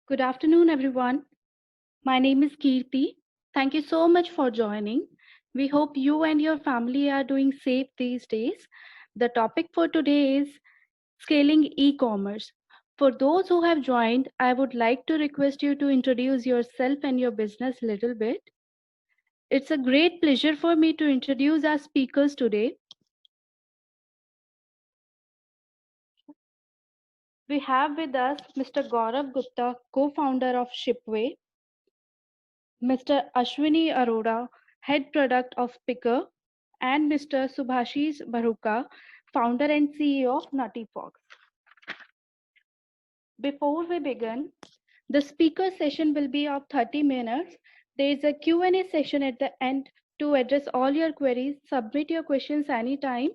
Good afternoon, everyone. My name is Kirti. Thank you so much for joining. We hope you and your family are doing safe these days. The topic for today is scaling e-commerce. For those who have joined, I would like to request you to introduce yourself and your business a little bit. It's a great pleasure for me to introduce our speakers today. We have with us Mr. Gaurav Gupta, co-founder of Shipway, Mr. Ashwini Arora, Head Product of Picker, and Mr. Subhashish Bharuka, Founder and CEO of Nuttyfox. Before we begin, the speaker session will be of 30 minutes. There is a Q&A session at the end to address all your queries. Submit your questions anytime.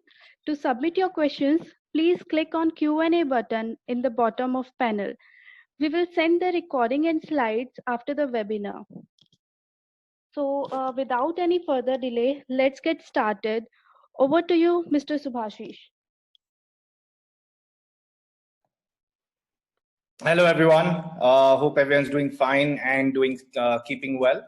To submit your questions, please click on Q&A button in the bottom of panel. We will send the recording and slides after the webinar. So without any further delay, let's get started. Over to you, Mr. Subhashish. Hello, everyone. Hope everyone's doing fine and keeping well.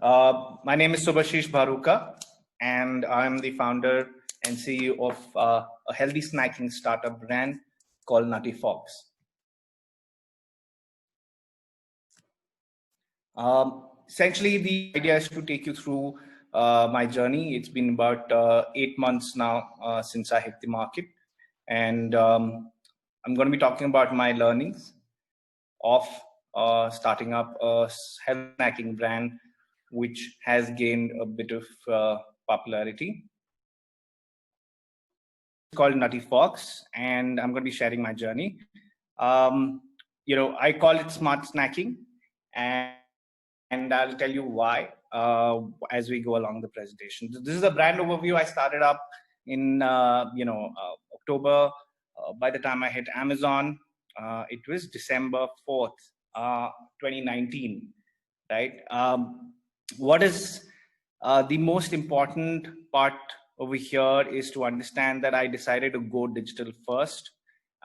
My name is Subhashish Bharuka, and I'm the founder and CEO of a healthy snacking startup brand called Nuttyfox. Essentially, the idea is to take you through my journey. It's been about 8 months now since I hit the market. And I'm going to be talking about my learnings of starting up a health snacking brand, which has gained a bit of popularity. It's called Nuttyfox, and I'm going to be sharing my journey. I call it smart snacking, and I'll tell you why as we go along the presentation. This is a brand overview. I started up in October. By the time I hit Amazon, it was December 4th, 2019, right? What is the most important part over here is to understand that I decided to go digital first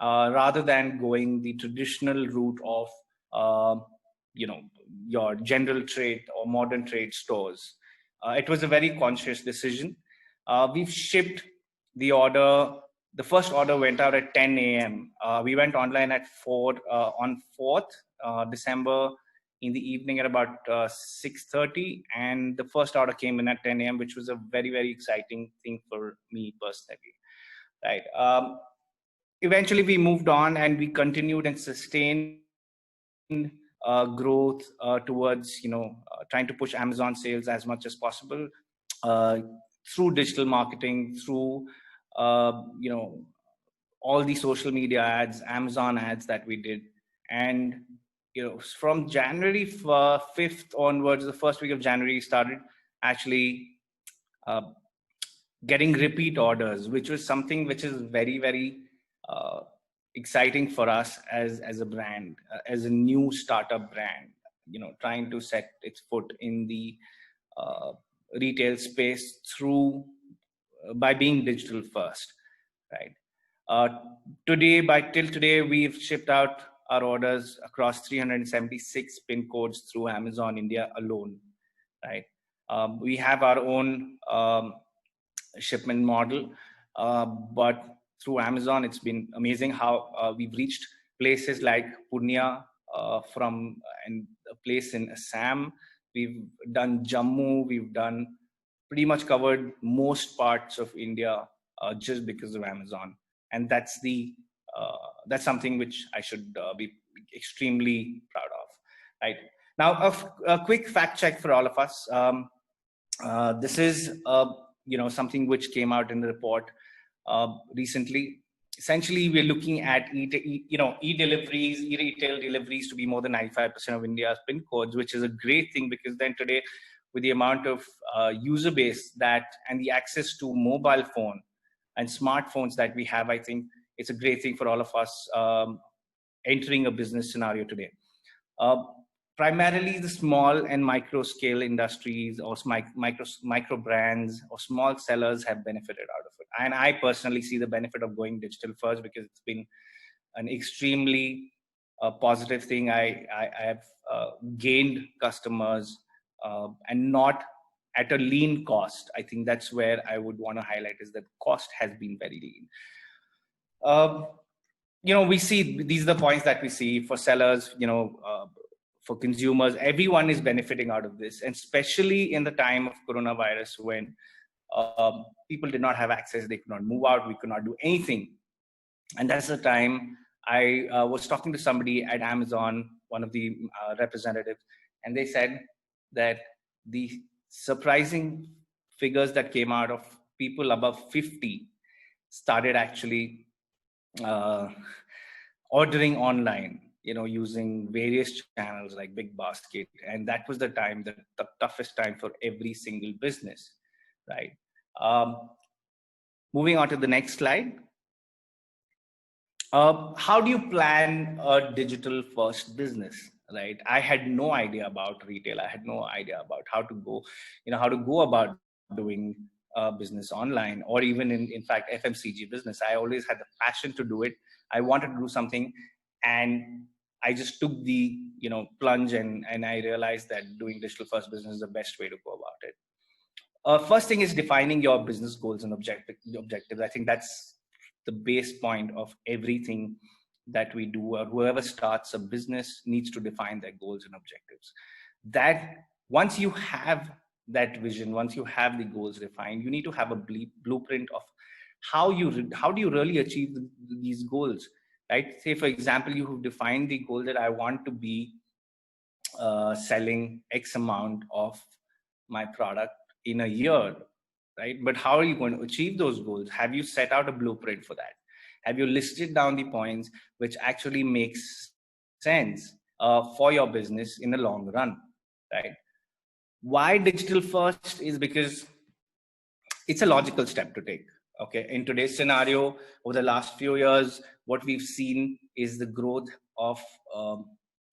rather than going the traditional route of your general trade or modern trade stores. It was a very conscious decision. We've shipped the order. The first order went out at 10 a.m. We went online at 4 on 4th December in the evening at about 6:30, and the first order came in at 10 a.m., which was a very, very exciting thing for me personally. Right. Eventually, we moved on and we continued and sustained growth towards trying to push Amazon sales as much as possible through digital marketing, through all the social media ads, Amazon ads that we did. And from January 5th onwards, the first week of January, started actually getting repeat orders, which was something which is very, very exciting for us as a brand, as a new startup brand, trying to set its foot in the retail space by being digital first, right? Till today, we've shipped out our orders across 376 pin codes through Amazon India alone, right? We have our own shipment model, but through Amazon, it's been amazing how we've reached places like Purnia and a place in Assam. We've done Jammu. We've done pretty much covered most parts of India just because of Amazon, and that's something which I should be extremely proud of. Right now, a quick fact check for all of us. This is something which came out in the report recently. Essentially, we're looking at e-deliveries, e-retail deliveries to be more than 95% of India's pin codes, which is a great thing because then today, with the amount of user base and the access to mobile phone and smartphones that we have, I think it's a great thing for all of us entering a business scenario today. Primarily the small and micro scale industries or micro brands or small sellers have benefited out of it. And I personally see the benefit of going digital first because it's been an extremely positive thing. I have gained customers and not at a lean cost. I think that's where I would want to highlight is that cost has been very lean. We see these are the points that we see for sellers, for consumers. Everyone is benefiting out of this, and especially in the time of coronavirus when people did not have access, they could not move out, we could not do anything. And that's the time I was talking to somebody at Amazon, one of the representatives, and they said that the surprising figures that came out of people above 50 started actually ordering online, using various channels like Big Basket. And that was the time, the toughest time for every single business, right? Moving on to the next slide. How do you plan a digital first business, right? I had no idea about retail. I had no idea about how to go about doing business online, or even in fact, FMCG business. I always had the passion to do it. I wanted to do something, and I just took the, plunge, and I realized that doing digital first business is the best way to go about it. First thing is defining your business goals and objectives. I think that's the base point of everything that we do, or whoever starts a business needs to define their goals and objectives. That once you have that vision, once you have the goals defined, you need to have a blueprint of how do you really achieve these goals, right? Say, for example, you have defined the goal that I want to be selling X amount of my product in a year, right? But how are you going to achieve those goals? Have you set out a blueprint for that? Have you listed down the points which actually makes sense for your business in the long run, right? Why digital first is because it's a logical step to take. Okay, in today's scenario, over the last few years, what we've seen is the growth of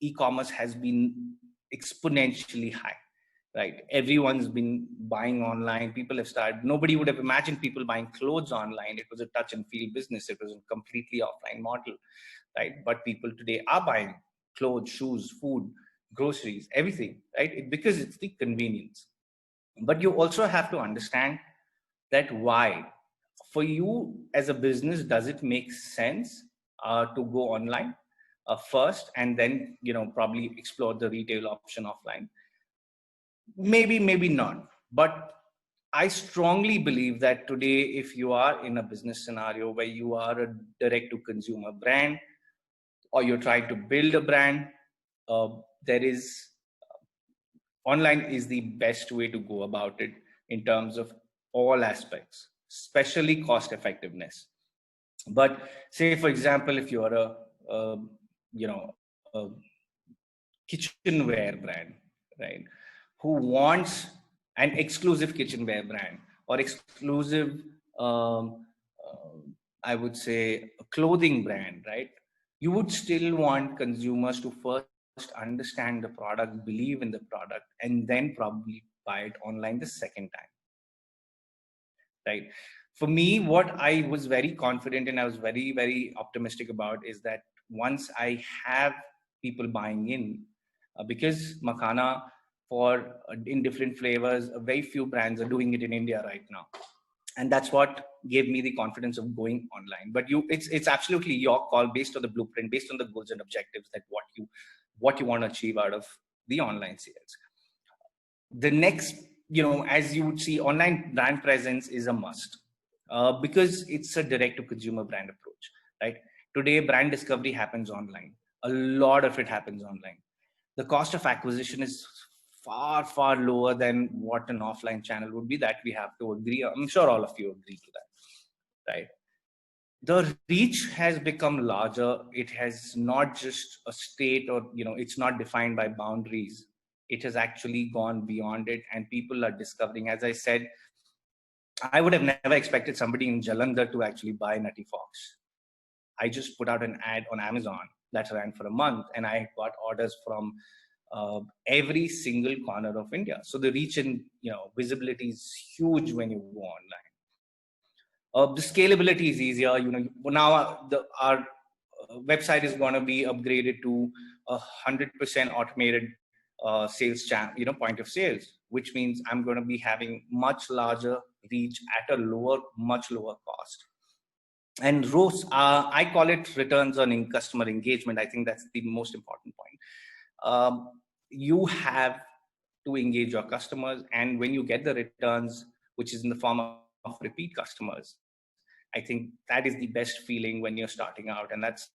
e-commerce has been exponentially high, right? Everyone's been buying online. People have started, nobody would have imagined people buying clothes online. It was a touch and feel business. It was a completely offline model, right? But people today are buying clothes, shoes, food, groceries, everything, right? Because it's the convenience. But you also have to understand that why. For you as a business, does it make sense to go online first, and then probably explore the retail option offline? Maybe not. But I strongly believe that today, if you are in a business scenario where you are a direct to consumer brand, or you're trying to build a brand, online is the best way to go about it in terms of all aspects, especially cost effectiveness. But say, for example, if you're a kitchenware brand, right, who wants an exclusive kitchenware brand, or exclusive, I would say, a clothing brand, right? You would still want consumers to first understand the product, believe in the product, and then probably buy it online the second time, right? For me, what I was very confident and I was very, very optimistic about is that once I have people buying in, because Makhana in different flavors, very few brands are doing it in India right now. And that's what gave me the confidence of going online. But it's absolutely your call, based on the blueprint, based on the goals and objectives, that what you want to achieve out of the online sales. The next, as you would see, online brand presence is a must, because it's a direct to consumer brand approach, right? Today, brand discovery happens online. A lot of it happens online. The cost of acquisition is far, far lower than what an offline channel would be. That we have to agree. I'm sure all of you agree to that, right? The reach has become larger. It has not just a state, or it's not defined by boundaries. It has actually gone beyond it, and people are discovering. As I said, I would have never expected somebody in Jalandhar to actually buy Nuttyfox. I just put out an ad on Amazon that ran for a month, and I got orders from every single corner of India. So the reach and visibility is huge when you go online. The scalability is easier. Now our website is going to be upgraded to 100% automated sales channel, point of sales, which means I'm going to be having much larger reach at a much lower cost. And ROS, I call it returns on customer engagement. I think that's the most important point. You have to engage your customers, and when you get the returns, which is in the form of repeat customers, I think that is the best feeling when you're starting out, and that's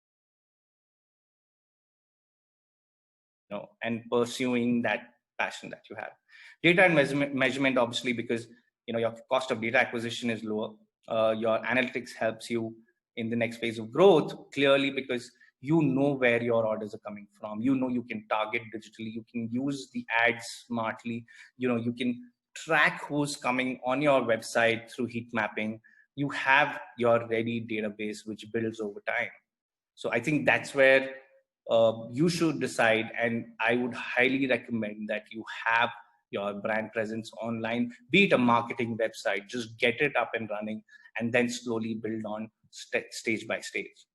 and pursuing that passion that you have. Data and measurement, obviously, because your cost of data acquisition is lower. Your analytics helps you in the next phase of growth, clearly, because you know where your orders are coming from. You can target digitally. You can use the ads smartly. You can track who's coming on your website through heat mapping. You have your ready database, which builds over time. So I think that's where you should decide, and I would highly recommend that you have your brand presence online, be it a marketing website. Just get it up and running, and then slowly build on stage by stage.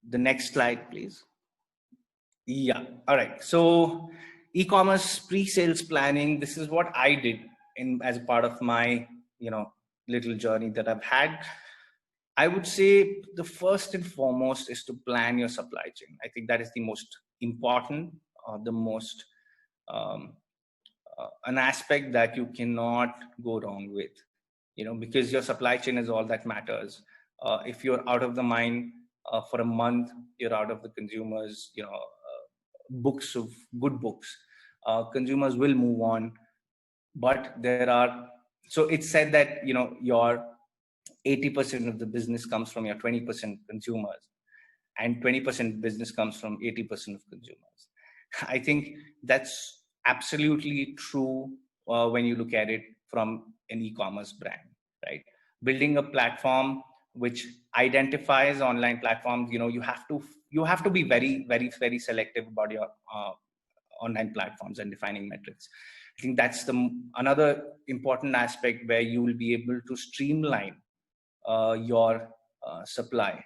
The next slide, please. Yeah. All right. So e-commerce pre-sales planning, this is what I did as part of my, little journey that I've had. I would say the first and foremost is to plan your supply chain. I think that is the most important, the most an aspect that you cannot go wrong with, because your supply chain is all that matters. If you're out of the mind for a month, you're out of the consumers, books of good books. Consumers will move on, but so it's said that, your 80% of the business comes from your 20% consumers, and 20% business comes from 80% of consumers. I think that's absolutely true when you look at it from an e-commerce brand, right? Building a platform which identifies online platforms, you have to be very, very, very selective about your online platforms and defining metrics. I think that's another important aspect where you will be able to streamline your supply.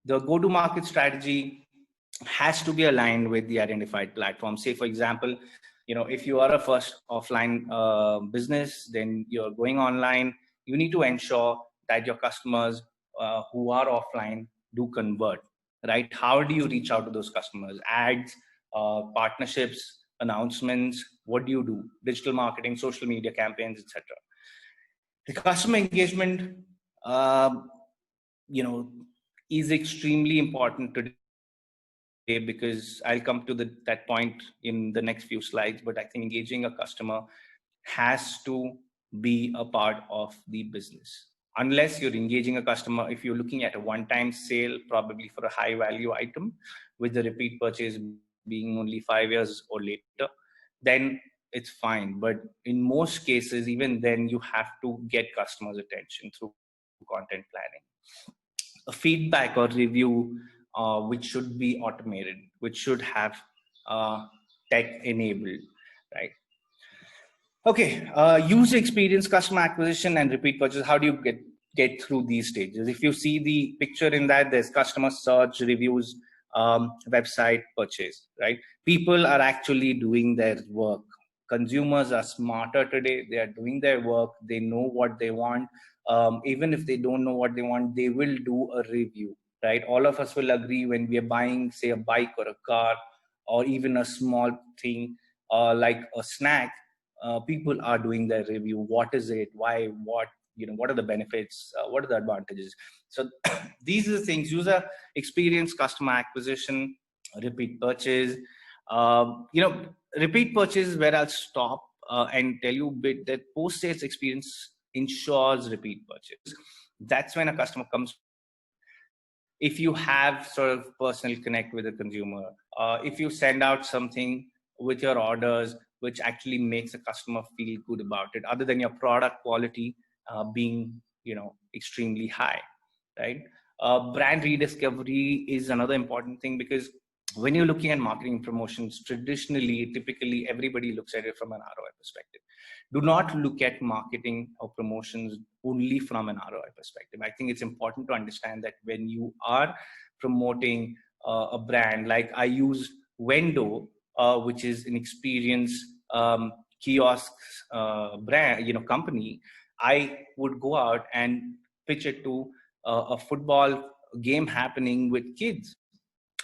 The go-to-market strategy has to be aligned with the identified platform. Say, for example, if you are a first offline business, then you're going online, you need to ensure that your customers who are offline do convert, right? How do you reach out to those customers? Ads, partnerships, announcements. What do you do? Digital marketing, social media campaigns, etc. The customer engagement, is extremely important today, because I'll come to that point in the next few slides. But I think engaging a customer has to be a part of the business. Unless you're engaging a customer, if you're looking at a one-time sale, probably for a high value item, with the repeat purchase being only 5 years or later, then it's fine. But in most cases, even then, you have to get customers' attention through content planning. A feedback or review, which should be automated, which should have tech enabled, right? Okay, user experience, customer acquisition, and repeat purchase. How do you get through these stages? If you see the picture in that, there's customer search, reviews, website, purchase, right? People are actually doing their work. Consumers are smarter today. They are doing their work. They know what they want. Even if they don't know what they want, they will do a review, right? All of us will agree when we are buying, say, a bike or a car, or even a small thing like a snack. People are doing their review. What is it? Why? What? What are the benefits? What are the advantages? So these are the things: user experience, customer acquisition, repeat purchase. Repeat purchase is where I'll stop and tell you a bit that post-sales experience ensures repeat purchase. That's when a customer comes. If you have sort of personal connect with the consumer, if you send out something with your orders, which actually makes a customer feel good about it, other than your product quality being, extremely high, right? Brand rediscovery is another important thing, because when you're looking at marketing promotions, typically everybody looks at it from an ROI perspective. Do not look at marketing or promotions only from an ROI perspective. I think it's important to understand that when you are promoting a brand, like I use Wendo, which is an experience kiosk brand, company, I would go out and pitch it to a football game happening with kids,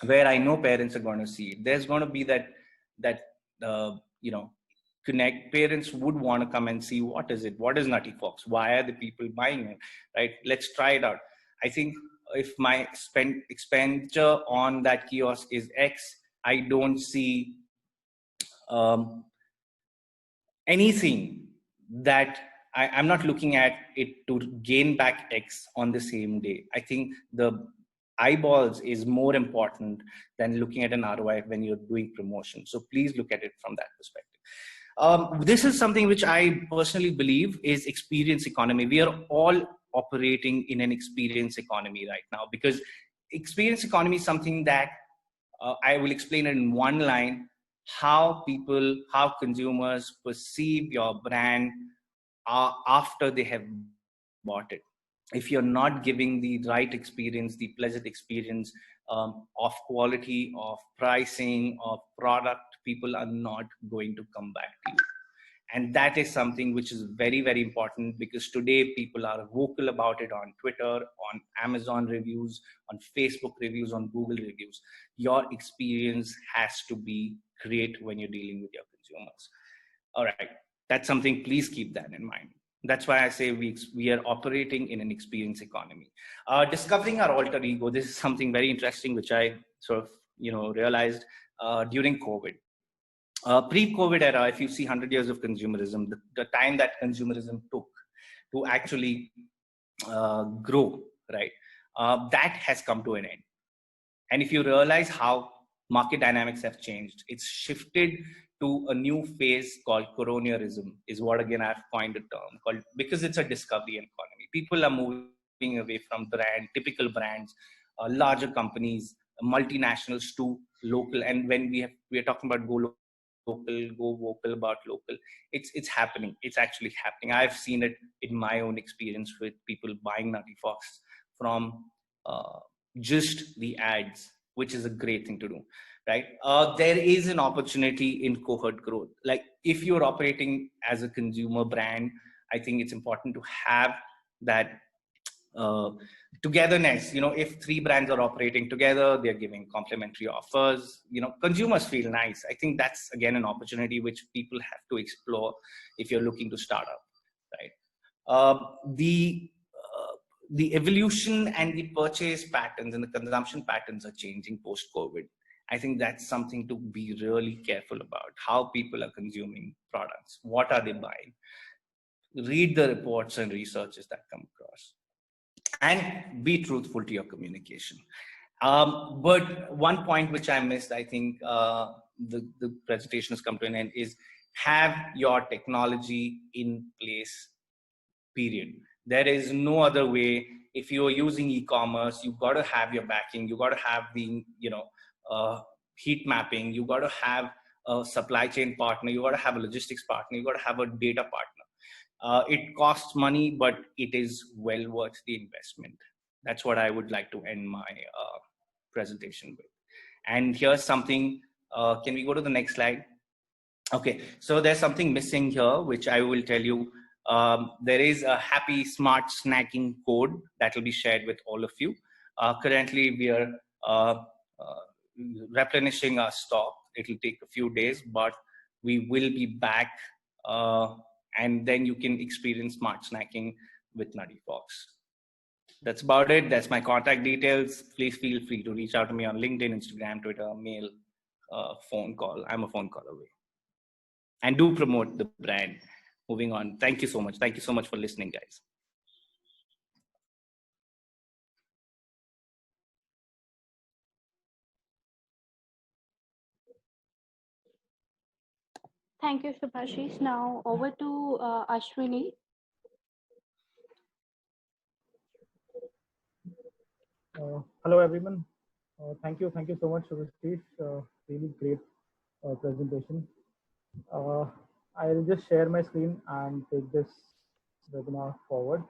where I know parents are going to see it. There's going to be that uh, you know connect. Parents would want to come and see what is it, what is Nuttyfox, why are the people buying it, right? Let's try it out. I think if my expenditure on that kiosk is X, I don't see um, anything that I'm not looking at it to gain back X on the same day. I think the eyeballs is more important than looking at an ROI when you're doing promotion. So please look at it from that perspective. This is something which I personally believe is experience economy. We are all operating in an experience economy right now, because experience economy is something that I will explain it in one line: how consumers perceive your brand after they have bought it. If you're not giving the right experience, the pleasant experience of quality, of pricing, of product, people are not going to come back to you. And that is something which is very, very important, because today people are vocal about it on Twitter, on Amazon reviews, on Facebook reviews, on Google reviews. Your experience has to be great when you're dealing with your consumers. All right, that's something, please keep that in mind. That's why I say we are operating in an experience economy. Discovering our alter ego, this is something very interesting which I sort of realized during COVID. Pre-COVID era, if you see 100 years of consumerism, the time that consumerism took to actually grow, right, that has come to an end. And if you realize how market dynamics have changed, it's shifted to a new phase called colonialism, is what again I've coined a term called, because it's a discovery economy. People are moving away from typical brands, larger companies, multinationals to local. And when we are talking about go local, go vocal about local, it's happening. It's actually happening. I've seen it in my own experience with people buying Nuttyfox from just the ads, which is a great thing to do, right? There is an opportunity in cohort growth. Like if you're operating as a consumer brand, I think it's important to have that uh, togetherness. If three brands are operating together, they're giving complimentary offers, consumers feel nice. I think that's again an opportunity which people have to explore if you're looking to start up, right? uh, the the evolution and the purchase patterns and the consumption patterns are changing post COVID. I think that's something to be really careful about: how people are consuming products, what are they buying. Read the reports and researches that come across, and be truthful to your communication. But one point which I missed, I think the presentation has come to an end, is have your technology in place, period. There is no other way. If you're using e-commerce, you've got to have your backing, you've got to have the heat mapping, you've got to have a supply chain partner, you've got to have a logistics partner, you've got to have a data partner. It costs money, but it is well worth the investment. That's what I would like to end my presentation with. And here's something, can we go to the next slide? Okay, so there's something missing here, which I will tell you. There is a happy smart snacking code that will be shared with all of you. Currently, we are replenishing our stock. It will take a few days, but we will be back. And then you can experience smart snacking with Nuttyfox. That's about it. That's my contact details. Please feel free to reach out to me on LinkedIn, Instagram, Twitter, mail, phone call. I'm a phone call away. And do promote the brand. Moving on. Thank you so much. Thank you so much for listening, guys. Thank you, Subhashish. Now over to Ashwini. Hello, everyone. Thank you so much, Subhashish. Really great presentation. I'll just share my screen and take this webinar forward.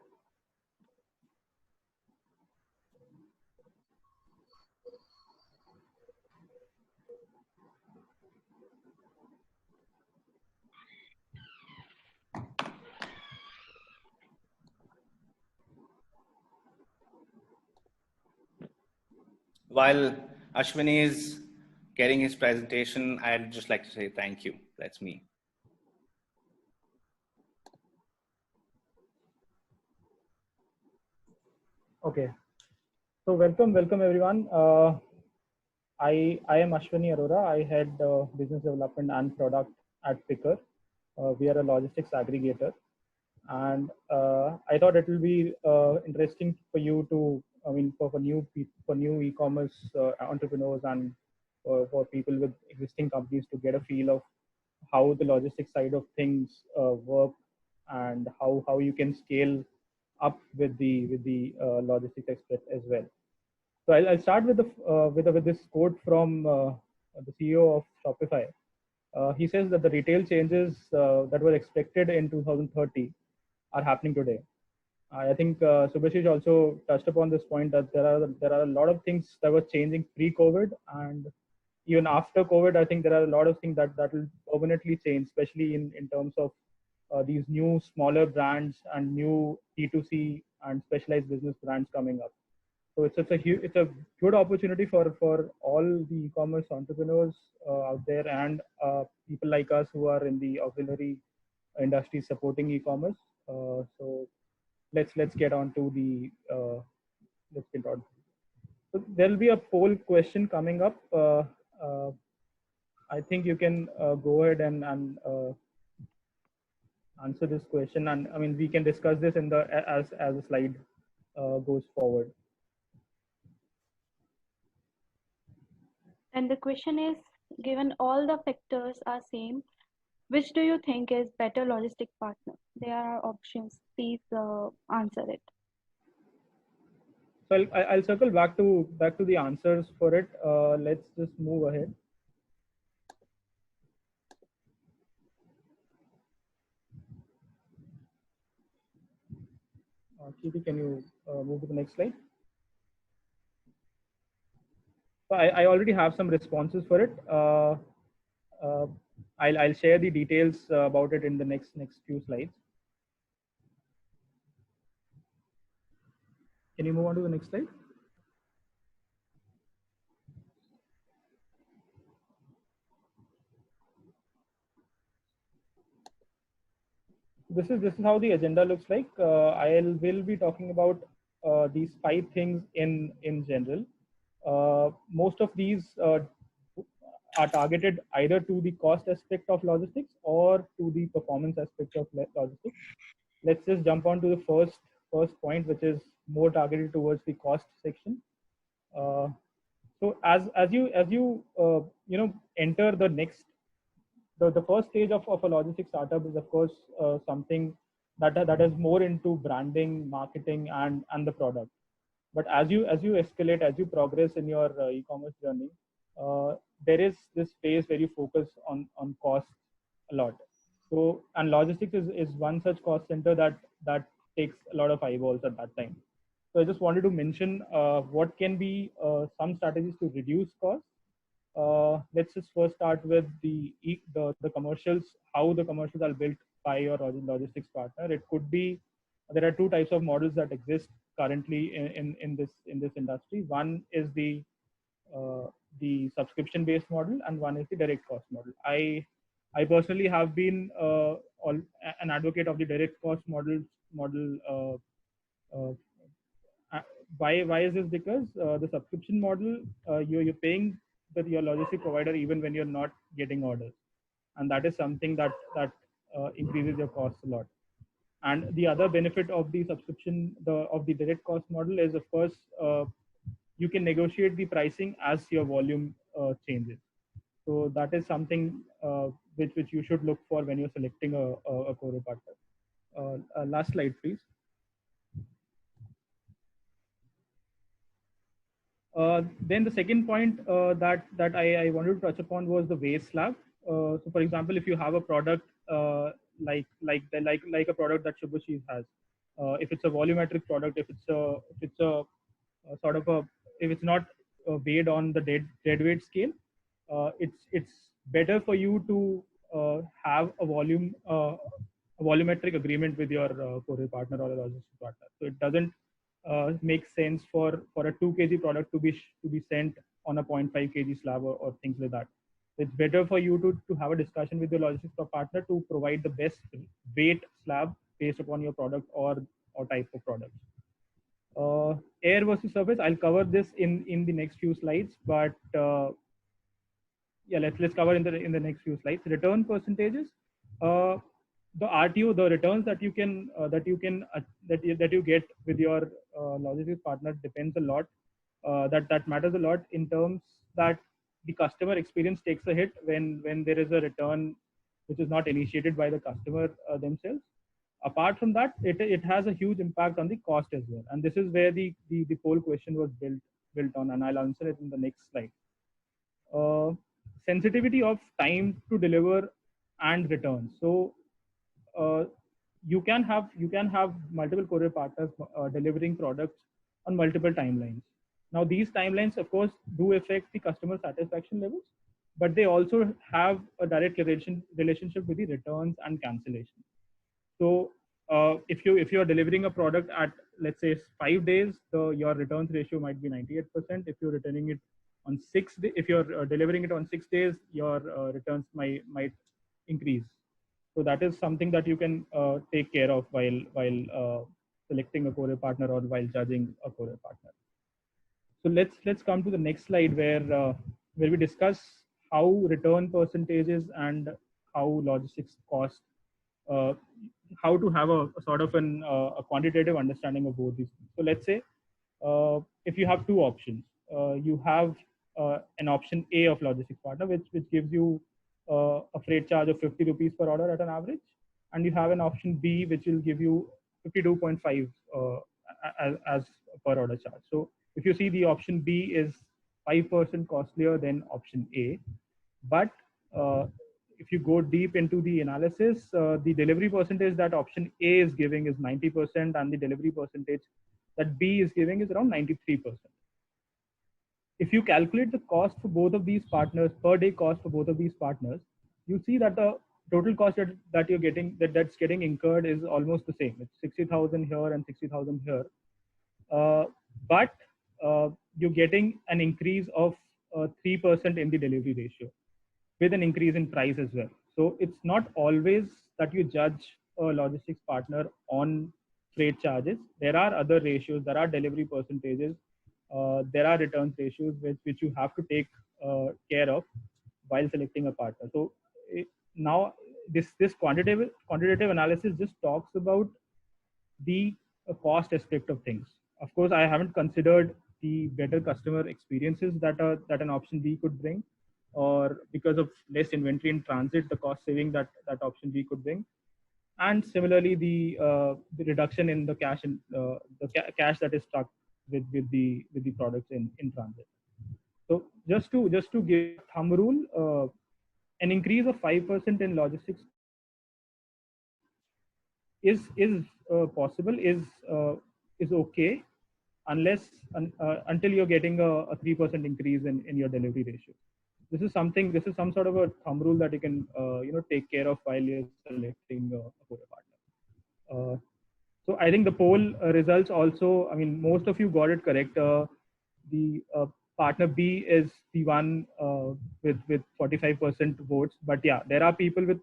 While Ashwini is getting his presentation, I'd just like to say thank you. That's me. Okay. So welcome everyone. I am Ashwini Arora. I head business development and product at Picker. We are a logistics aggregator, and I thought it will be interesting for you to, for new e-commerce entrepreneurs and for people with existing companies to get a feel of how the logistics side of things work and how you can scale up with the logistics expert as well. So I'll start with with this quote from the CEO of Shopify. He says that the retail changes that were expected in 2030 are happening today. I think Subhashish also touched upon this point that there are a lot of things that were changing pre-COVID, and even after COVID, I think there are a lot of things that will permanently change, especially in terms of these new smaller brands and new T2C and specialized business brands coming up. So it's a good opportunity for all the e-commerce entrepreneurs out there and people like us who are in the auxiliary industry supporting e-commerce. So let's get on to the let's get on. So there'll be a poll question coming up. I think you can go ahead and answer this question, and I mean we can discuss this in the as the slide goes forward. And the question is, given all the factors are same, which do you think is better logistic partner? There are options. Please answer it. So I'll circle back to the answers for it. Let's just move ahead. Kirti, can you move to the next slide? So I already have some responses for it. I'll share the details about it in the next few slides. Can you move on to the next slide? This is how the agenda looks like. I will be talking about these 5 things in general. Most of these are targeted either to the cost aspect of logistics or to the performance aspect of logistics. Let's just jump on to the first point, which is more targeted towards the cost section. So as you enter the first stage of a logistics startup is of course something that is more into branding, marketing, and the product. But as you escalate, as you progress in your e-commerce journey, there is this phase where you focus on cost a lot. So, and logistics is one such cost center that takes a lot of eyeballs at that time. So I just wanted to mention what can be some strategies to reduce costs. Let's just first start with the commercials, how the commercials are built by your logistics partner. It could be, there are 2 types of models that exist currently in this industry. One is the subscription based model, and one is the direct cost model. I personally have been an advocate of the direct cost model. Why is this? Because the subscription model, you're paying your logistic provider even when you're not getting orders, and that is something that increases your costs a lot. And the other benefit of the subscription, of the direct cost model is, of course, you can negotiate the pricing as your volume changes. So that is something which you should look for when you're selecting a core partner. Last slide, please. Then the second point that I wanted to touch upon was the waste slab. So for example, if you have a product like a product that Shubhashis has. If it's a volumetric product, if it's a sort of a if it's not weighed on the dead weight scale, it's better for you to have a volumetric agreement with your courier partner or a logistics partner. So it doesn't make sense for a 2 kg product to be sent on a 0.5 kg slab or things like that. It's better for you to have a discussion with your logistics partner to provide the best weight slab based upon your product or type of product. Air versus surface, I'll cover this in the next few slides, but yeah, let's cover in the next few slides. Return percentages. The RTO, the returns that you get with your logistics partner depends a lot. That matters a lot in terms that the customer experience takes a hit when there is a return which is not initiated by the customer themselves. Apart from that, it has a huge impact on the cost as well. And this is where the poll question was built on, and I'll answer it in the next slide. Sensitivity of time to deliver and return. So you can have multiple courier partners delivering products on multiple timelines. Now these timelines, of course, do affect the customer satisfaction levels, but they also have a direct relationship with the returns and cancellation. So if you are delivering a product at, let's say, 5 days, your returns ratio might be 98%. If you're returning it on 6 days, if you're delivering it on 6 days, your returns might increase. So that is something that you can take care of while selecting a courier partner or while judging a courier partner. So let's come to the next slide where we discuss how return percentages and how logistics cost, how to have a sort of a quantitative understanding of both these things. So let's say if you have two options, you have an option A of logistics partner, which gives you a freight charge of 50 rupees per order at an average, and you have an option B which will give you 52.5 as per order charge. So if you see, the option B is 5% costlier than option A, but if you go deep into the analysis, the delivery percentage that option A is giving is 90%, and the delivery percentage that B is giving is around 93%. If you calculate the cost for both of these partners, per day cost for both of these partners, you see that the total cost that you're getting, that's getting incurred, is almost the same. It's 60,000 here and 60,000 here, but you're getting an increase of 3% in the delivery ratio, with an increase in price as well. So it's not always that you judge a logistics partner on freight charges. There are other ratios, there are delivery percentages, there are returns ratios which you have to take care of while selecting a partner. So now this quantitative analysis just talks about the cost aspect of things. Of course, I haven't considered the better customer experiences that an option B could bring, or because of less inventory in transit, the cost saving that option B could bring, and similarly the reduction in the cash cash that is stuck with the products in transit. So just to give a thumb rule, an increase of 5% in logistics is possible, is okay, until you're getting a 3% increase in your delivery ratio. This is some sort of a thumb rule that you can take care of while you're selecting a courier partner. So I think the poll results also, I mean, most of you got it correct. The partner B is the one with 45% votes, but yeah, there are people with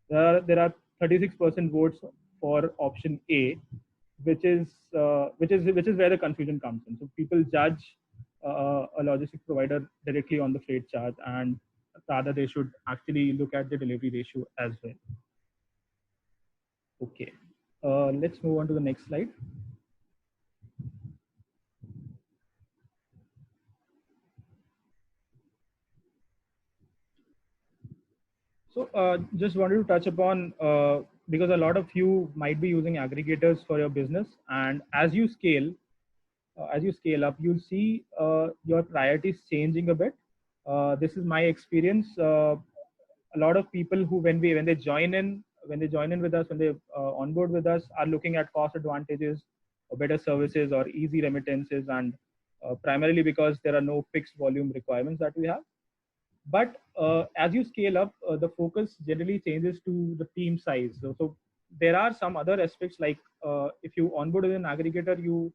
there are 36% votes for option A, which is where the confusion comes in. So people judge a logistics provider directly on the freight charge, and rather they should actually look at the delivery ratio as well. Okay, let's move on to the next slide. So just wanted to touch upon, because a lot of you might be using aggregators for your business, and as you scale up, you'll see your priorities changing a bit. This is my experience. A lot of people who when they join in join in with us, when they onboard with us, are looking at cost advantages, or better services, or easy remittances, and primarily because there are no fixed volume requirements that we have. But as you scale up, the focus generally changes to the team size. So there are some other aspects, like if you onboard with an aggregator, you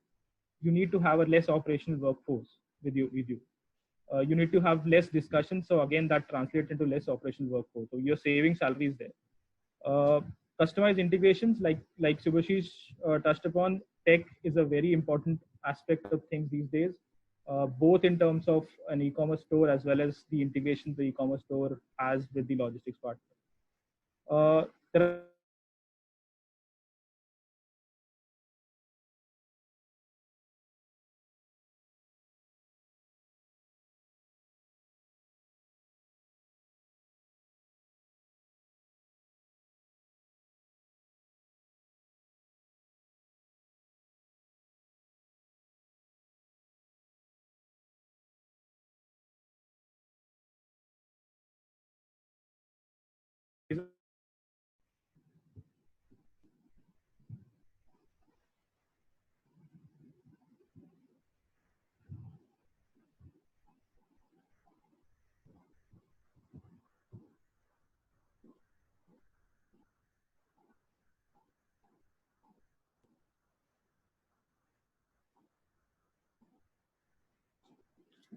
need to have a less operational workforce with you. You need to have less discussions. So again, that translates into less operational workforce. So you're saving salaries there. Customized integrations, like Subhashish touched upon, tech is a very important aspect of things these days, both in terms of an e-commerce store as well as the integration the e-commerce store has with the logistics partner. There are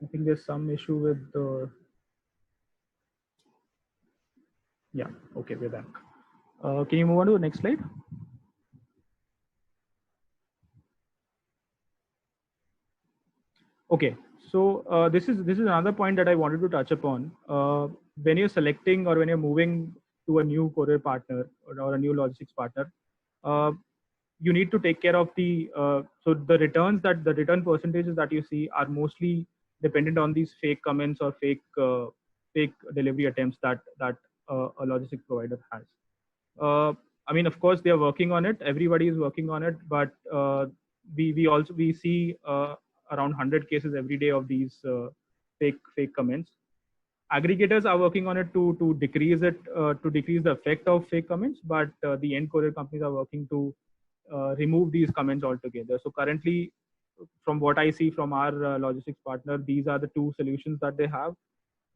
I think there's some issue with the. Yeah, okay, we're back. Can you move on to the next slide? Okay, so this is another point that I wanted to touch upon. When you're selecting or when you're moving to a new courier partner or a new logistics partner, you need to take care of the so the return percentages that you see are mostly dependent on these fake comments or fake delivery attempts that a logistics provider has. I mean, of course, they are working on it. Everybody is working on it, but we see around 100 cases every day of these fake comments. Aggregators are working on it to decrease it, to decrease the effect of fake comments, but the end courier companies are working to remove these comments altogether. So currently, from what I see from our logistics partner, these are the two solutions that they have.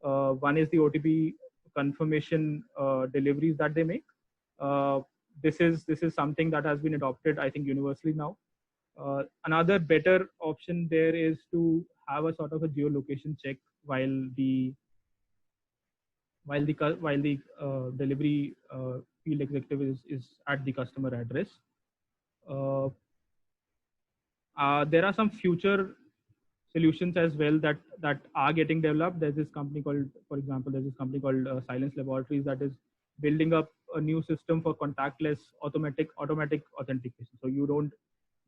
One is the OTP confirmation deliveries that they make. This is something that has been adopted, I think, universally now. Another better option there is to have a sort of a geolocation check while the delivery field executive is at the customer address. There are some future solutions as well that are getting developed. There's this company called, for example, Silence Laboratories that is building up a new system for contactless automatic authentication. So you don't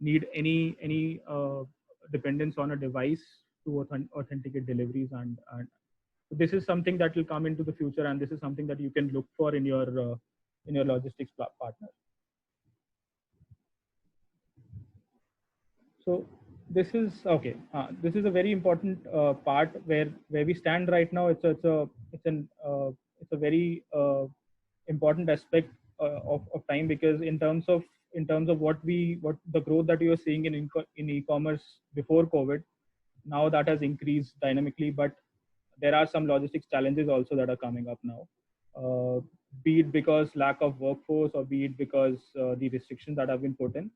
need any dependence on a device to authenticate deliveries, and this is something that will come into the future, and this is something that you can look for in your logistics partner. So this is okay. This is a very important part where we stand right now. It's a very important aspect of time, because in terms of what the growth that you are seeing in e-commerce before COVID, now that has increased dynamically, but there are some logistics challenges also that are coming up now, be it because lack of workforce, or be it because the restrictions that have been put in.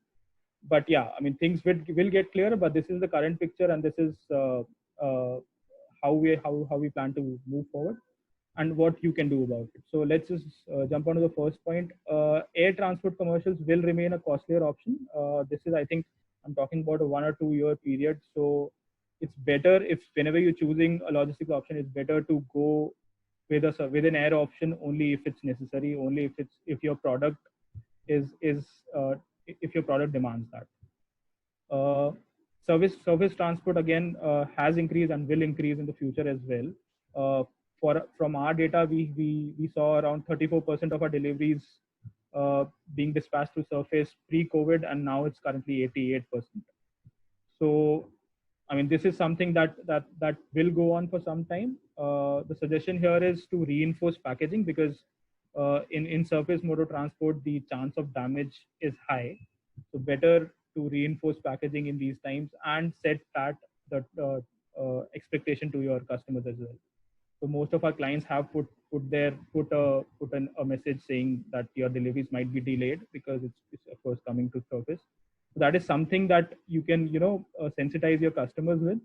But yeah, I mean, things will get clearer, but this is the current picture, and this is how we plan to move forward and what you can do about it. So let's just jump on to the first point. Air transport commercials will remain a costlier option. This is, I think, I'm talking about a 1 or 2 year period. So it's better if whenever you're choosing a logistics option, it's better to go with an air option only if it's necessary, only if your product if your product demands that. Service transport again has increased and will increase in the future as well. From our data, we saw around 34% of our deliveries being dispatched through surface pre-COVID, and now it's currently 88%. So, I mean, this is something that will go on for some time. The suggestion here is to reinforce packaging, because in surface motor transport, the chance of damage is high. So better to reinforce packaging in these times and set that expectation to your customers as well. So most of our clients have put a message saying that your deliveries might be delayed because it's of course coming to surface. So that is something that you can sensitize your customers with,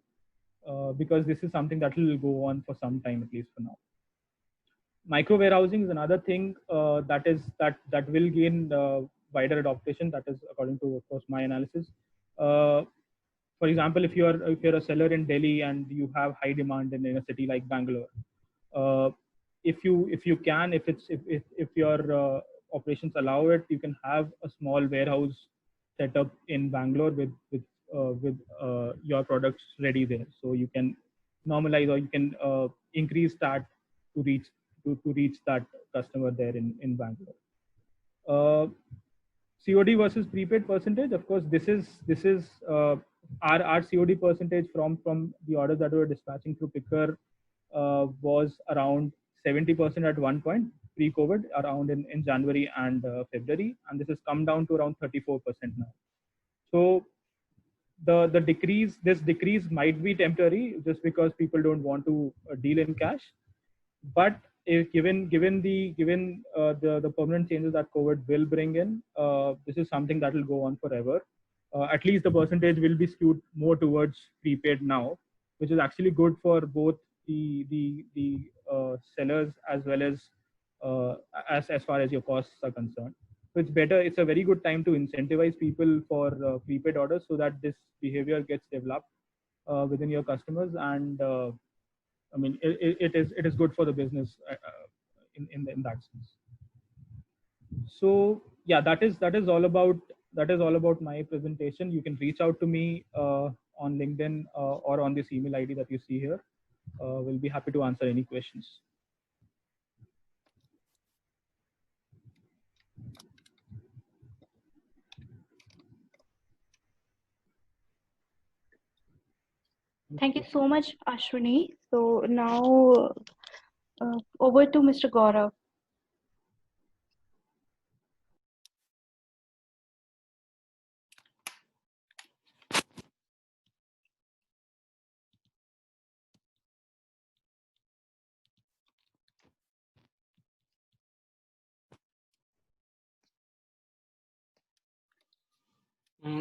because this is something that will go on for some time, at least for now. Micro warehousing is another thing that will gain wider adoption. That is according to, of course, my analysis. For example, if you're a seller in Delhi and you have high demand in a city like Bangalore, if your operations allow it, you can have a small warehouse set up in Bangalore with your products ready there. So you can normalize, or you can increase that to reach that customer there in Bangalore. COD versus prepaid percentage. Of course, this is our COD percentage from the orders that we were dispatching through Picker was around 70% at one point pre-COVID, around in January and February, and this has come down to around 34% now. So this decrease might be temporary, just because people don't want to deal in cash. But given the permanent changes that COVID will bring in, this is something that will go on forever. At least the percentage will be skewed more towards prepaid now, which is actually good for both the sellers as well as far as your costs are concerned. So it's better. It's a very good time to incentivize people for prepaid orders, so that this behavior gets developed within your customers, and I mean, it is good for the business in that sense. So yeah, that is all about my presentation. You can reach out to me on LinkedIn or on this email ID that you see here. We'll be happy to answer any questions. Thank you so much, Ashwini. So now over to Mr. Gaurav.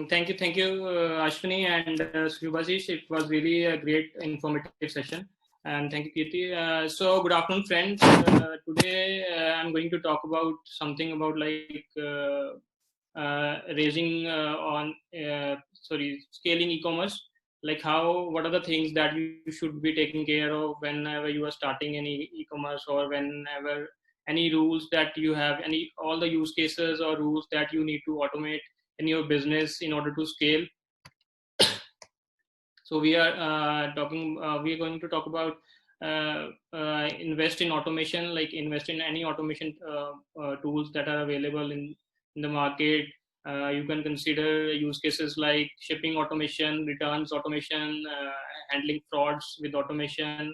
Thank you, Ashwini and Shubhasish. It was really a great informative session. And thank you, Kirti. So good afternoon, friends. Today I'm going to talk about something about scaling e-commerce. Like what are the things that you should be taking care of whenever you are starting any e-commerce, or whenever any rules that you have, all the use cases or rules that you need to automate in your business in order to scale. So we are going to talk about invest in automation, like invest in any automation tools that are available in the market. You can consider use cases like shipping automation, returns automation, handling frauds with automation,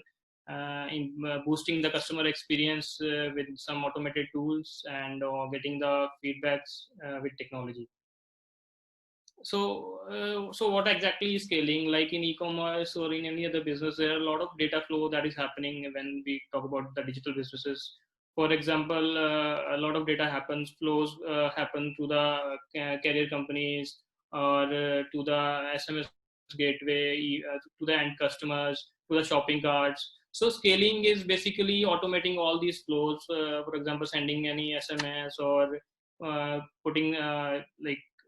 boosting the customer experience with some automated tools, and getting the feedbacks with technology. So what exactly is scaling? Like in e-commerce or in any other business, there are a lot of data flow that is happening when we talk about the digital businesses. For example, a lot of data flows happen to the carrier companies, or to the SMS gateway, to the end customers, to the shopping carts. So scaling is basically automating all these flows. For example, sending any SMS, or putting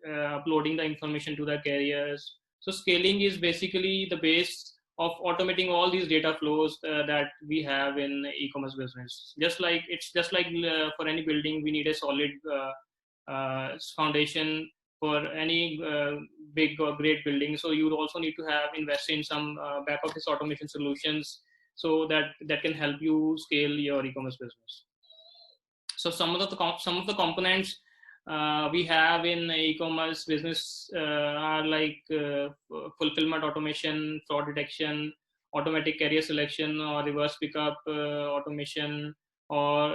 uploading the information to the carriers. So scaling is basically the base of automating all these data flows that we have in e-commerce business. Just like for any building, we need a solid foundation for any big or great building. So you also need to invest in some back office automation solutions, so that can help you scale your e-commerce business. So some of the components we have in e-commerce business are like fulfillment automation, fraud detection, automatic carrier selection or reverse pickup automation, or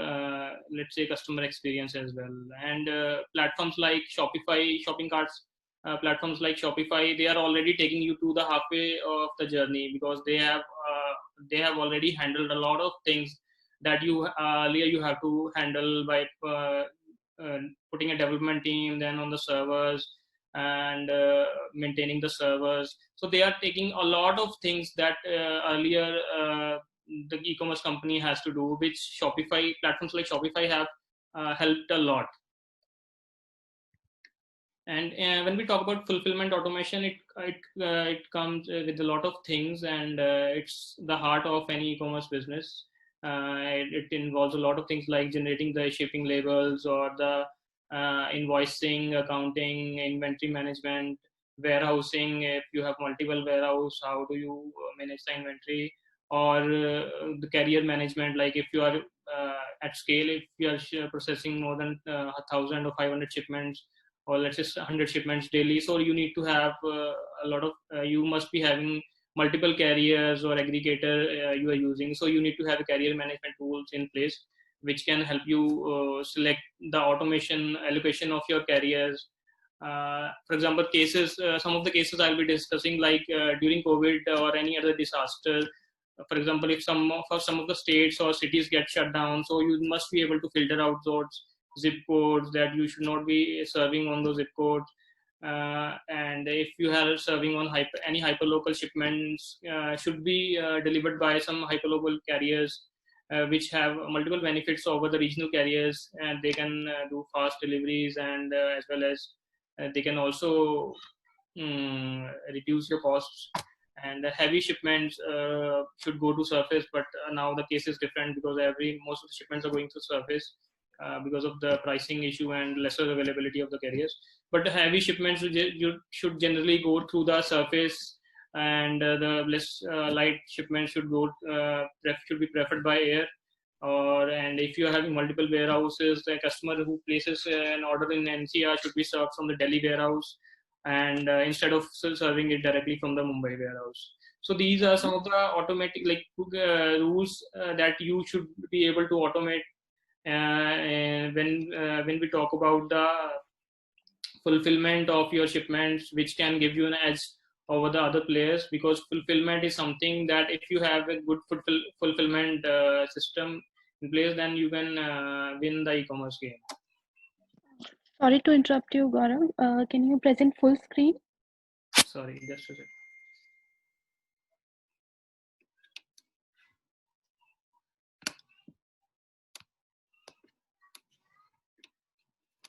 let's say customer experience as well. And platforms like Shopify, shopping carts, platforms like Shopify, they are already taking you to the halfway of the journey, because they have already handled a lot of things that you earlier you have to handle by putting a development team, then on the servers, and maintaining the servers. So they are taking a lot of things that earlier the e-commerce company has to do, which Shopify, platforms like Shopify have helped a lot. And when we talk about fulfillment automation, it comes with a lot of things, and it's the heart of any e-commerce business. It involves a lot of things like generating the shipping labels, or the invoicing, accounting, inventory management, warehousing. If you have multiple warehouse, how do you manage the inventory? Or the carrier management, like if you are at scale, if you are processing more than 1,000 or 500 shipments, or let's say 100 shipments daily, so you need to have a lot of you must be having multiple carriers or aggregator you are using. So you need to have a carrier management tools in place, which can help you select the automation allocation of your carriers. For example, some of the cases I'll be discussing, like during COVID or any other disaster. For example, if some of the states or cities get shut down, so you must be able to filter out those zip codes that you should not be serving on those zip codes. And if you are serving on any hyperlocal shipments, should be delivered by some hyperlocal carriers, which have multiple benefits over the regional carriers, and they can do fast deliveries, and as well as they can also reduce your costs. And heavy shipments should go to surface, but now the case is different, because most of the shipments are going to surface because of the pricing issue and lesser availability of the carriers. But the heavy shipments you should generally go through the surface, and the less light shipments should be preferred by air. And if you are having multiple warehouses, the customer who places an order in NCR should be served from the Delhi warehouse, and instead of serving it directly from the Mumbai warehouse. So these are some of the automatic rules that you should be able to automate when we talk about the fulfillment of your shipments, which can give you an edge over the other players, because fulfillment is something that if you have a good fulfillment system in place, then you can win the e-commerce game. Sorry to interrupt you, Gaurav. Can you present full screen? Sorry, just a second.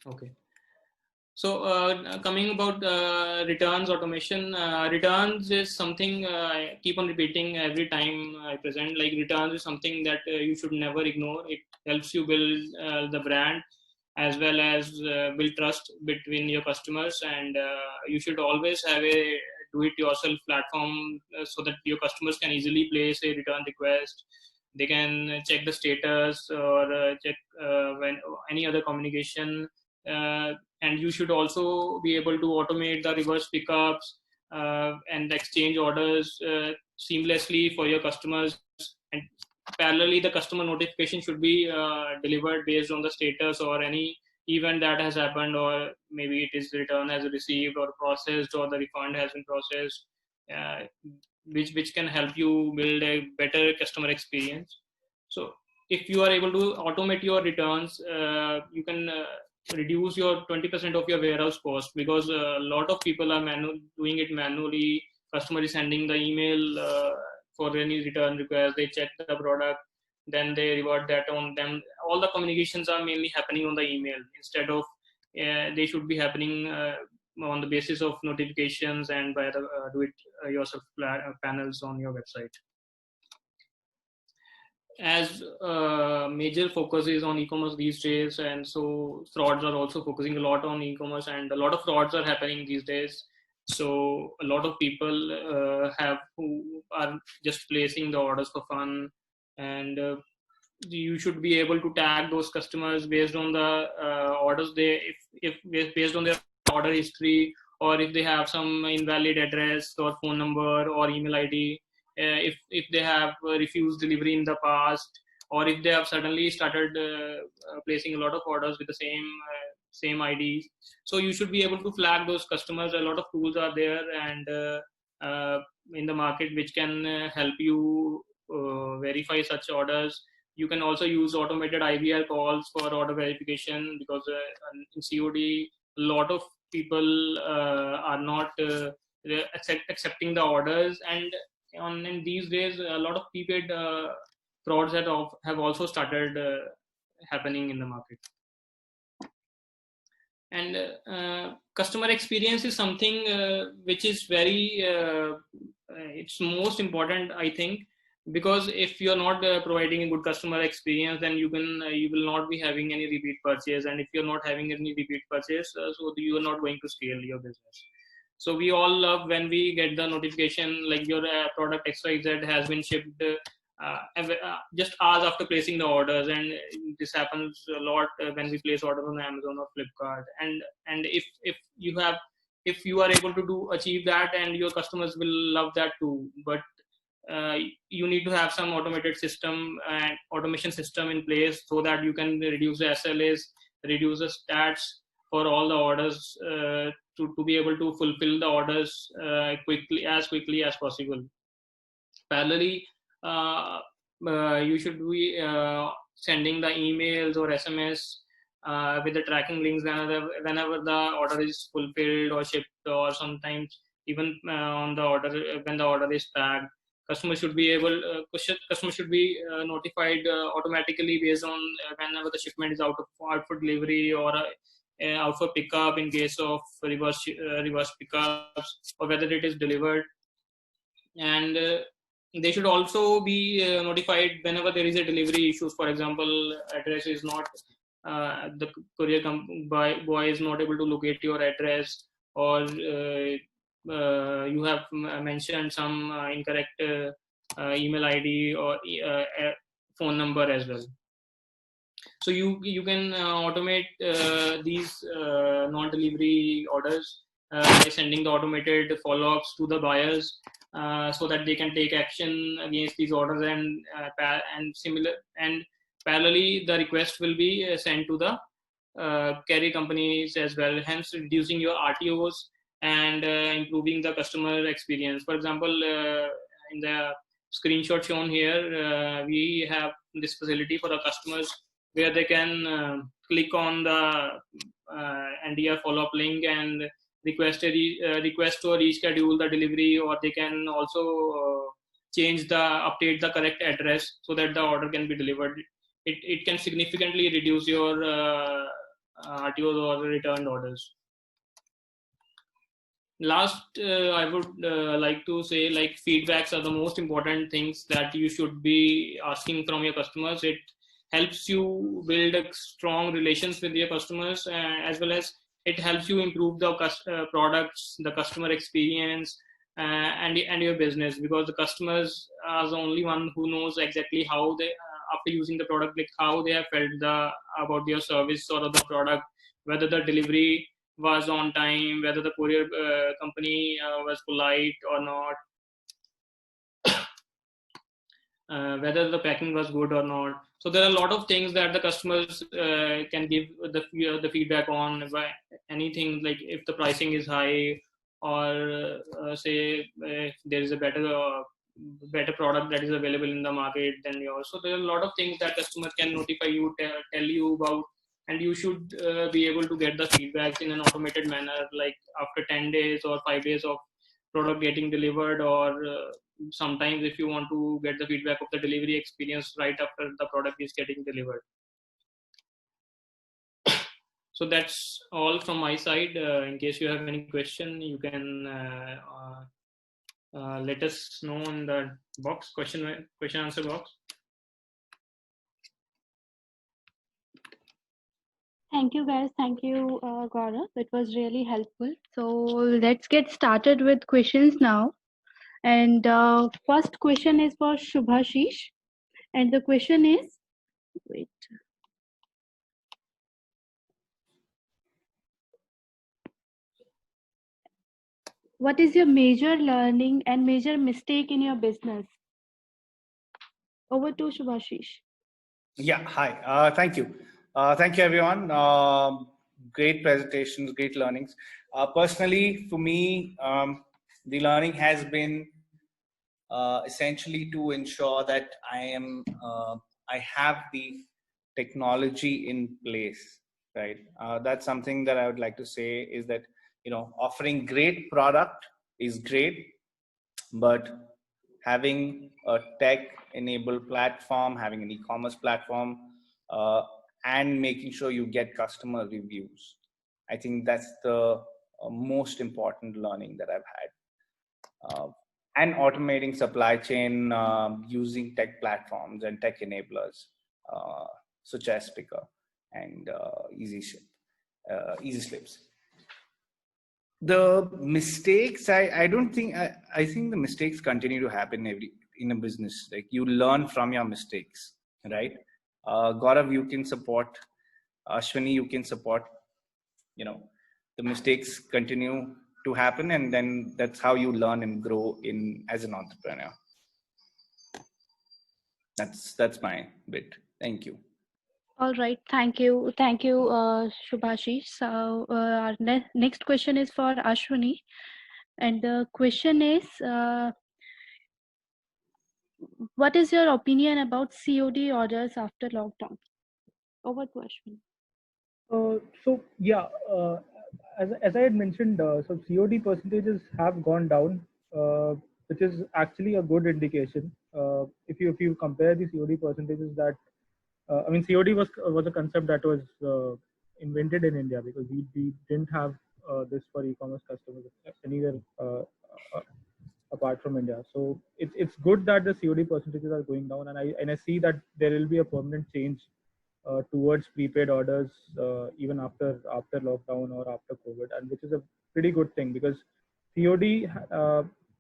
Okay. So coming about returns automation, returns is something I keep on repeating every time I present. Like, returns is something that you should never ignore. It helps you build the brand, as well as build trust between your customers. And you should always have a do-it-yourself platform so that your customers can easily place a return request. They can check the status, or check when any other communication. And you should also be able to automate the reverse pickups and exchange orders seamlessly for your customers. And parallelly, the customer notification should be delivered based on the status or any event that has happened, or maybe it is return has received or processed, or the refund has been processed, which can help you build a better customer experience. So if you are able to automate your returns, you can reduce your 20% of your warehouse cost, because a lot of people are doing it manually. Customer is sending the email for any return request, they check the product, then they revert that on them. All the communications are mainly happening on the email, instead of they should be happening on the basis of notifications and by the do-it-yourself panels on your website. As major focus is on e-commerce these days, and so frauds are also focusing a lot on e-commerce, and a lot of frauds are happening these days. So a lot of people who are just placing the orders for fun, and you should be able to tag those customers based on the orders if based on their order history, or if they have some invalid address or phone number or email ID. If they have refused delivery in the past, or if they have suddenly started placing a lot of orders with the same IDs. So you should be able to flag those customers. A lot of tools are there and in the market which can help you verify such orders. You can also use automated IVR calls for order verification, because in COD, a lot of people are not accepting the orders, and in these days, a lot of prepaid frauds have also started happening in the market. And customer experience is something which is very it's most important, I think, because if you're not providing a good customer experience, then you will not be having any repeat purchase, and if you're not having any repeat purchase, so you are not going to scale your business. So we all love when we get the notification like your product XYZ has been shipped just hours after placing the orders, and this happens a lot when we place orders on Amazon or Flipkart. And if you are able to achieve that, and your customers will love that too. But you need to have some automated system and automation system in place so that you can reduce the SLAs, reduce the stats for all the orders to be able to fulfill the orders quickly as possible. Parallelly, you should be sending the emails or SMS with the tracking links whenever the order is fulfilled or shipped, or sometimes even on the order when the order is tagged. Customer should be notified automatically based on whenever the shipment is out for delivery or out for pickup in case of reverse pickups, or whether it is delivered. And they should also be notified whenever there is a delivery issues. For example, address is not the courier boy is not able to locate your address, or you have mentioned some incorrect email ID or phone number as well. So you can automate these non-delivery orders by sending the automated follow-ups to the buyers so that they can take action against these orders, and parallelly the request will be sent to the carrier companies as well, hence reducing your RTOs and improving the customer experience. For example, in the screenshot shown here, we have this facility for the customers where they can click on the NDR follow-up link and request to reschedule the delivery, or they can also update the correct address so that the order can be delivered. It can significantly reduce your RTOs or returned orders. Last, I would like to say, like, feedbacks are the most important things that you should be asking from your customers. It helps you build a strong relations with your customers, as well as it helps you improve the products, the customer experience, and your business, because the customers are the only one who knows exactly how they, after using the product, like how they have felt about your service or the product, whether the delivery was on time, whether the courier company was polite or not, whether the packing was good or not. So there are a lot of things that the customers can give the feedback on. Anything like if the pricing is high, or say if there is a better product that is available in the market than yours. So there are a lot of things that customers can notify you, tell you about, and you should be able to get the feedbacks in an automated manner, like after 10 days or 5 days of product getting delivered, or sometimes if you want to get the feedback of the delivery experience right after the product is getting delivered. So that's all from my side. In case you have any question, you can let us know in the box, question answer box. Thank you, guys. Thank you, Gaurav. It was really helpful. So let's get started with questions now. And first question is for Shubhashish. And the question is, wait. What is your major learning and major mistake in your business? Over to Shubhashish. Yeah, hi. Thank you. Thank you, everyone. Great presentations, great learnings. Personally, for me, the learning has been essentially to ensure that I have the technology in place, right? That's something that I would like to say is that, offering great product is great, but having a tech-enabled platform, having an e-commerce platform, uh, and making sure you get customer reviews. I think that's the most important learning that I've had. And automating supply chain using tech platforms and tech enablers, such as Picker and Easy Slips. The mistakes, I don't think, I think the mistakes continue to happen in a business. Like, you learn from your mistakes, right? Gaurav, you can support. Ashwini, you can support. The mistakes continue to happen, and then that's how you learn and grow as an entrepreneur. That's my bit. Thank you. All right, thank you, Shubhashish. So our next question is for Ashwini, and the question is, what is your opinion about COD orders after lockdown? Over to Ashwini. So yeah, as I had mentioned, so COD percentages have gone down, which is actually a good indication. If you compare the COD percentages that, I mean, COD was a concept that was invented in India, because we didn't have this for e-commerce customers anywhere apart from India. So it's good that the COD percentages are going down, and I see that there will be a permanent change towards prepaid orders even after lockdown or after COVID, and which is a pretty good thing, because COD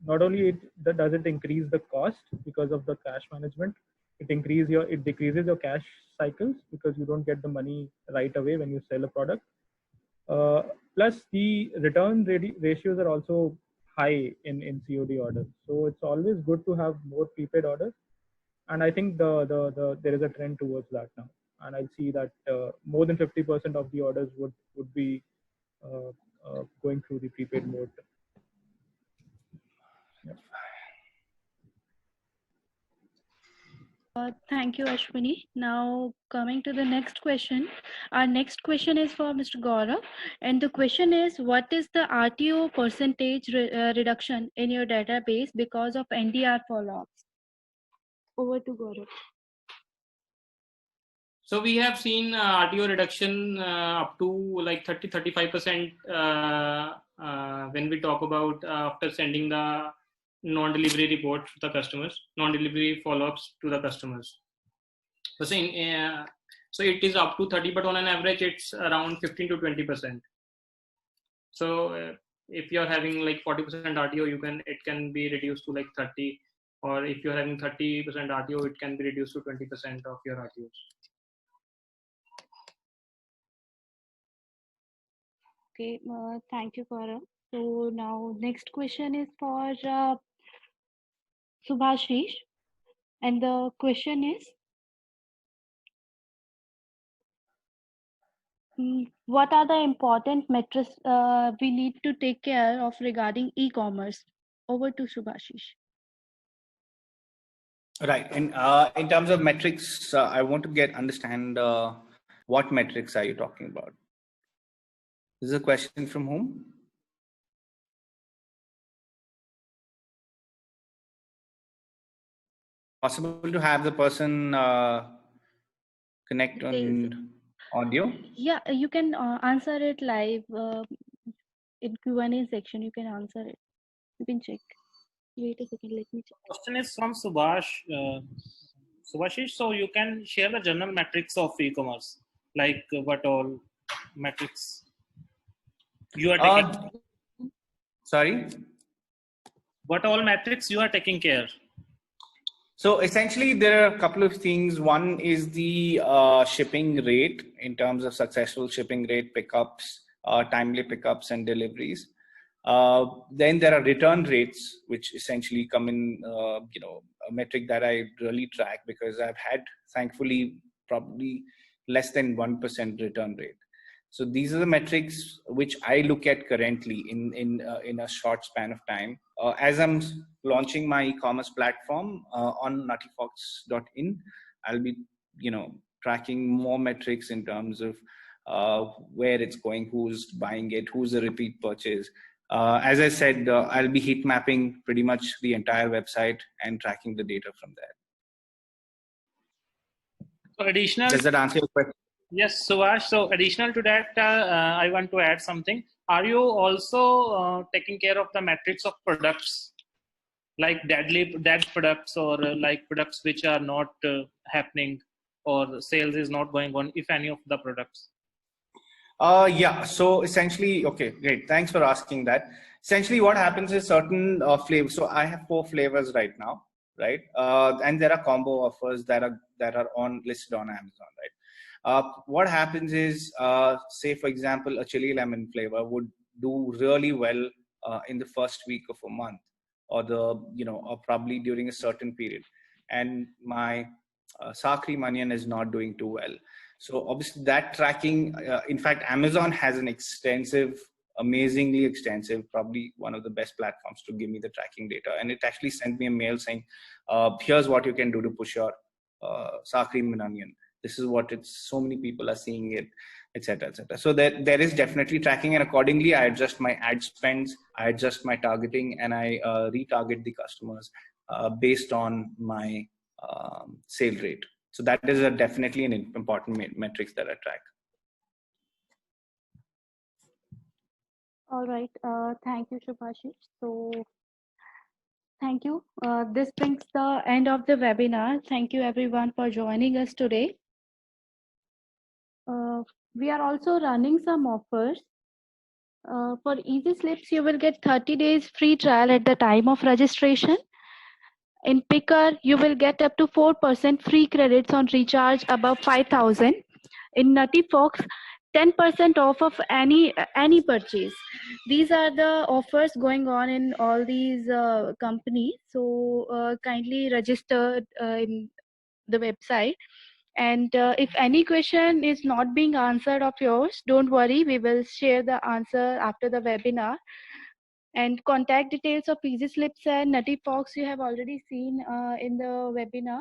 not only does it increase the cost because of the cash management, it decreases your cash cycles, because you don't get the money right away when you sell a product. Plus, the return ratios are also high in COD orders, so it's always good to have more prepaid orders, and I think there is a trend towards that now, and I see that more than 50% of the orders would be going through the prepaid mode. Yeah. Thank you, Ashwini. Now, coming to the next question. Our next question is for Mr. Gaurav. And the question is, what is the RTO percentage reduction in your database because of NDR follow-ups? Over to Gaurav. So we have seen RTO reduction up to like 30-35% when we talk about after sending the non-delivery report to the customers, non-delivery follow-ups to the customers. So it is up to 30, but on an average, it's around 15 to 20%. So if you're having like 40% RTO, it can be reduced to like 30, or if you're having 30% RTO, it can be reduced to 20% of your RTOs. Okay, thank you, Gaurav. So now next question is for Subhashish, and the question is, what are the important metrics we need to take care of regarding e-commerce? Over to Subhashish. Right. And in terms of metrics, I want to understand what metrics are you talking about? This is a question from whom? Possible to have the person connect on audio? Yeah, you can answer it live in Q&A section. You can answer it. You can check. Wait a second, let me check. Question is from Subhash. Subhashish, so you can share the general metrics of e-commerce, like what all metrics you are taking. Sorry? What all metrics you are taking care? So essentially, there are a couple of things. One is the shipping rate in terms of successful shipping rate, pickups, timely pickups and deliveries. Then there are return rates, which essentially come in, a metric that I really track, because I've had, thankfully, probably less than 1% return rate. So these are the metrics which I look at currently in a short span of time. As I'm launching my e-commerce platform on nuttyfox.in, I'll be tracking more metrics in terms of where it's going, who's buying it, who's a repeat purchase. As I said, I'll be heat mapping pretty much the entire website and tracking the data from there. So additional. Does that answer your question? Yes, Suvash. So additional to that, I want to add something. Are you also taking care of the metrics of products, like dead products, or like products which are not happening, or sales is not going on, if any of the products? Yeah. So essentially, okay, great. Thanks for asking that. Essentially, what happens is certain flavors. So I have 4 flavors right now, right? And there are combo offers that are listed on Amazon, right? What happens is, say for example, a chili lemon flavor would do really well in the first week of a month, or or probably during a certain period, and my sour cream onion is not doing too well. So obviously that tracking, in fact, Amazon has an amazingly extensive, probably one of the best platforms to give me the tracking data. And it actually sent me a mail saying, here's what you can do to push your sour cream and onion. This is what so many people are seeing it, etc., etc. So there is definitely tracking, and accordingly I adjust my ad spends, I adjust my targeting, and I retarget the customers based on my sale rate. So that is definitely an important metrics that I track. All right. Thank you, Shubhashish. So thank you. This brings the end of the webinar. Thank you everyone for joining us today. We are also running some offers. For Easy Slips, you will get 30 days free trial at the time of registration. In Picker, you will get up to 4% free credits on recharge above 5,000. In Nuttyfox, 10% off of any purchase. These are the offers going on in all these companies. So kindly register in the website. And if any question is not being answered of yours, don't worry, we will share the answer after the webinar. And contact details of Easy Slips and Nuttyfox you have already seen in the webinar.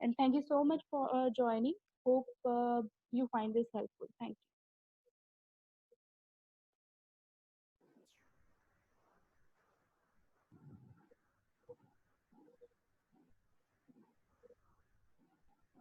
And thank you so much for joining. Hope you find this helpful. Thank you.